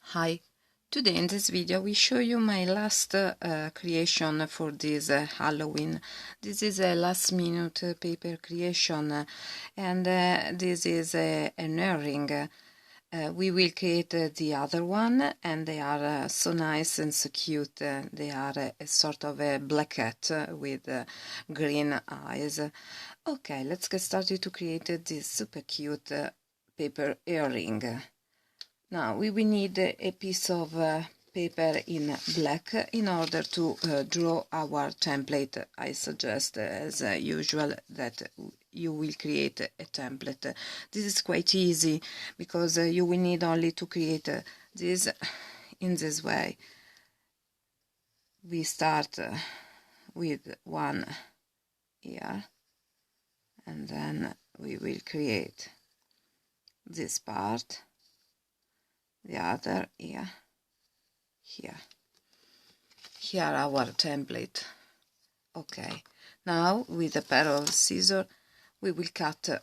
Hi, today in this video we show you my last creation for this Halloween. This is a last minute paper creation and this is an earring. We will create the other one, and they are so nice and so cute. They are a sort of a black cat with green eyes. Okay, let's get started to create this super cute paper earring. Now we will need a piece of paper in black in order to draw our template. I suggest as usual that you will create a template. This is quite easy because you will need only to create this in this way. We start with one here, and then we will create this part, the other here, here our template. Okay, now with a pair of scissors we will cut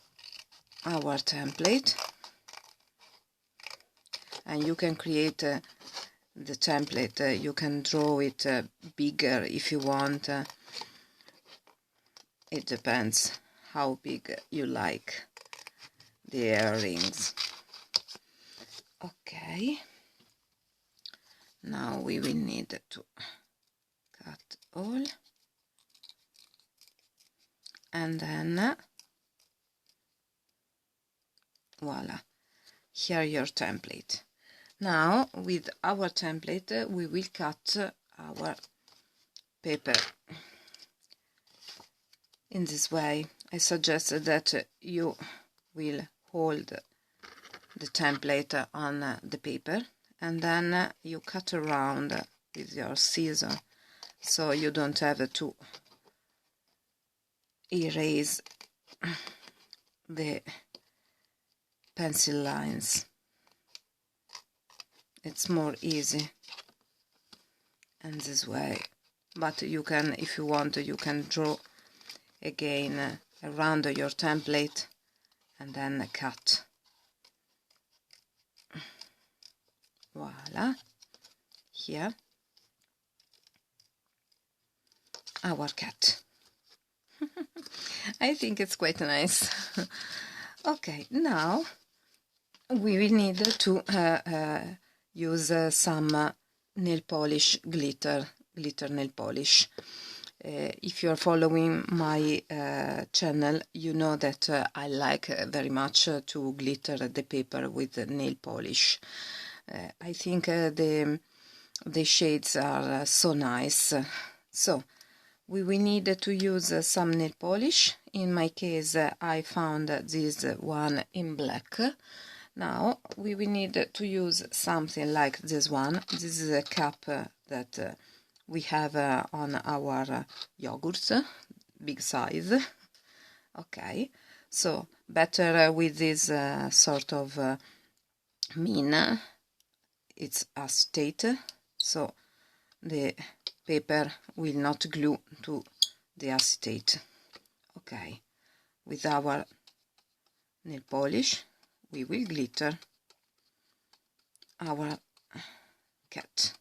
our template, and you can create the template. You can draw it bigger if you want. It depends how big you like the earrings. Okay, now we will need to cut all, and then voila, here your template. Now with our template we will cut our paper in this way. I suggest that you will hold the template on the paper, and then you cut around with your scissors so you don't have to erase the pencil lines. It's more easy in this way, but you can, if you want, you can draw again around your template and then cut. Voila, here our cat. I think it's quite nice. Okay, now we will need to use some nail polish, glitter nail polish. If you're following my channel, you know that I like very much to glitter the paper with nail polish. I think the shades are so nice. So we will need to use some nail polish. In my case I found this one in black. Now we will need to use something like this one. This is a cup that we have on our yogurts, big size. Okay, so better with this sort of mean. It's acetate, so the paper will not glue to the acetate. Okay, with our nail polish we will glitter our cat.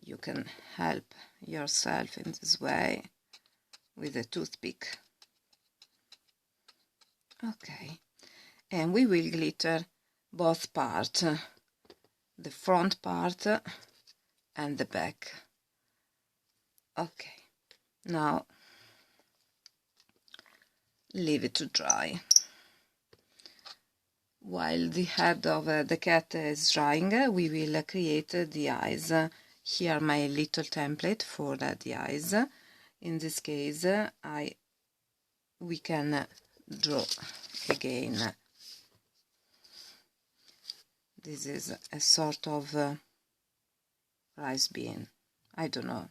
You can help yourself in this way with a toothpick. Okay, and we will glitter both parts, the front part and the back. Okay, now leave it to dry. While the head of the cat is drying, we will create the eyes. Here my little template for the eyes. In this case we can draw again. This is a sort of rice bean, I don't know.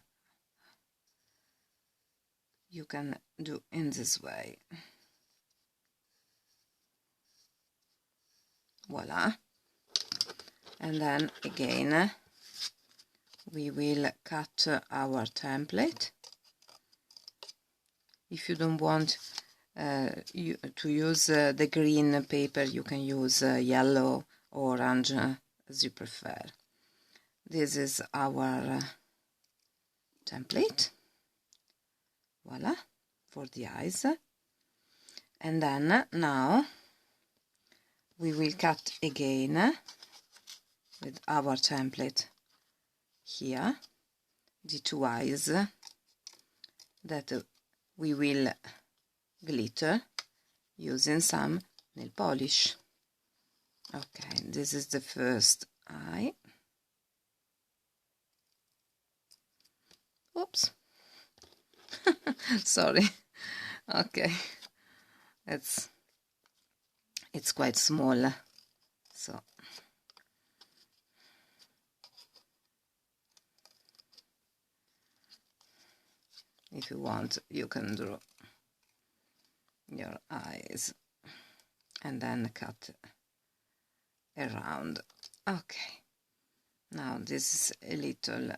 You can do in this way. Voila. And then again we will cut our template. If you don't want to use the green paper, you can use yellow, orange, as you prefer. This is our template, voila, for the eyes. And then now we will cut again with our template here the two eyes that we will glitter using some nail polish. Okay, this is the first eye. Oops. Sorry. Okay, it's quite small, so if you want, you can draw your eyes and then cut around. Okay, now this is a little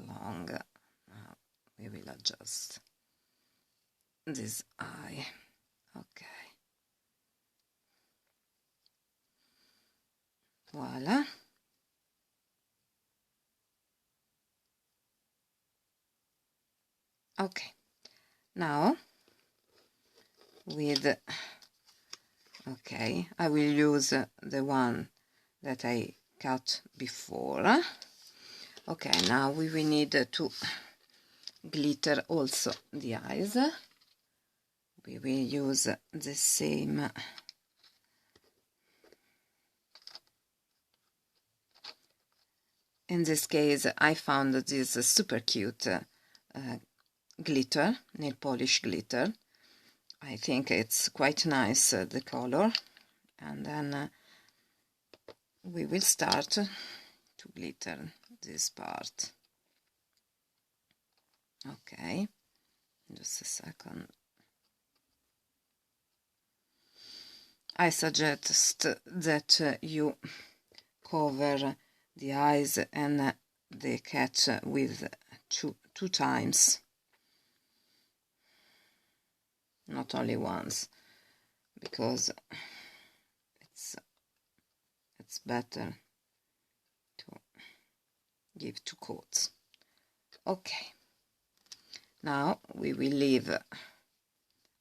long. Now we will adjust this eye. Okay, voila. Okay, now with I will use the one that I cut before. Okay, now we will need to glitter also the eyes. We will use the same in this case. I found this super cute glitter, nail polish glitter. I think it's quite nice, the color. And then we will start to glitter this part. Okay, just a second. I suggest that you cover the eyes and the cat with two times, not only once, because it's better to give two coats. Okay, now we will leave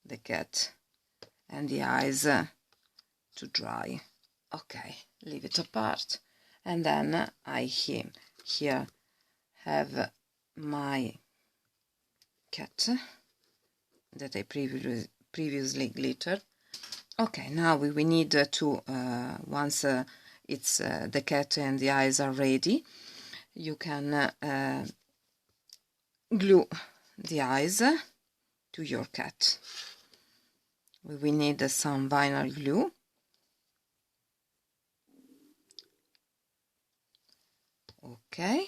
the cat and the eyes to dry. Okay, leave it apart. And then I here have my cat that I previously glittered. Okay, now we will need to, once it's the cat and the eyes are ready, you can glue the eyes to your cat. We will need some vinyl glue. Okay.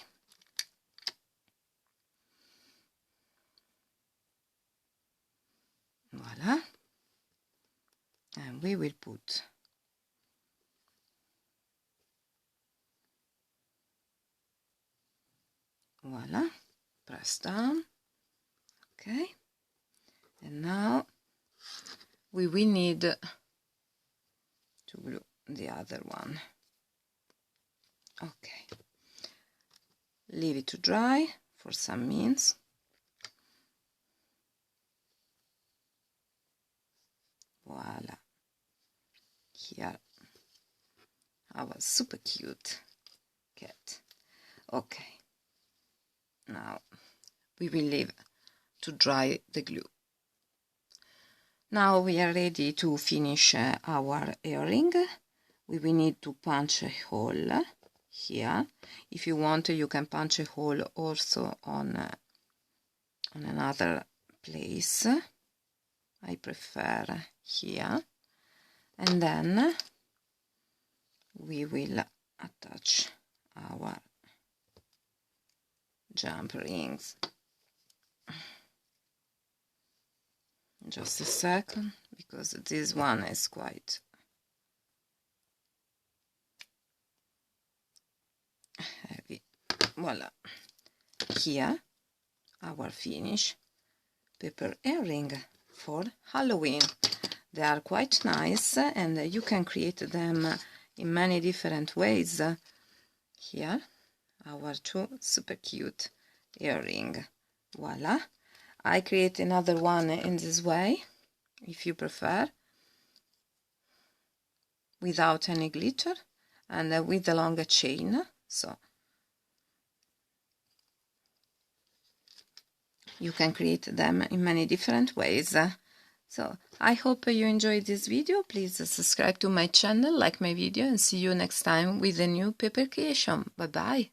Voila. And we will put voila, press down. Okay. And now we will need to glue the other one. Okay. Leave it to dry for some minutes. Voila. Here, our super cute cat. Okay. Now we will leave to dry the glue. Now we are ready to finish our earring. We will need to punch a hole here. If you want, you can punch a hole also on another place. I prefer here. And then we will attach our jump rings. Just a second, because this one is quite heavy. Voila. Here, our finish paper earring for Halloween. They are quite nice, and you can create them in many different ways. Here, our two super cute earring. Voila! I create another one in this way, if you prefer, without any glitter and with a longer chain. So you can create them in many different ways. So I hope you enjoyed this video. Please subscribe to my channel, like my video, and see you next time with a new paper creation. Bye bye.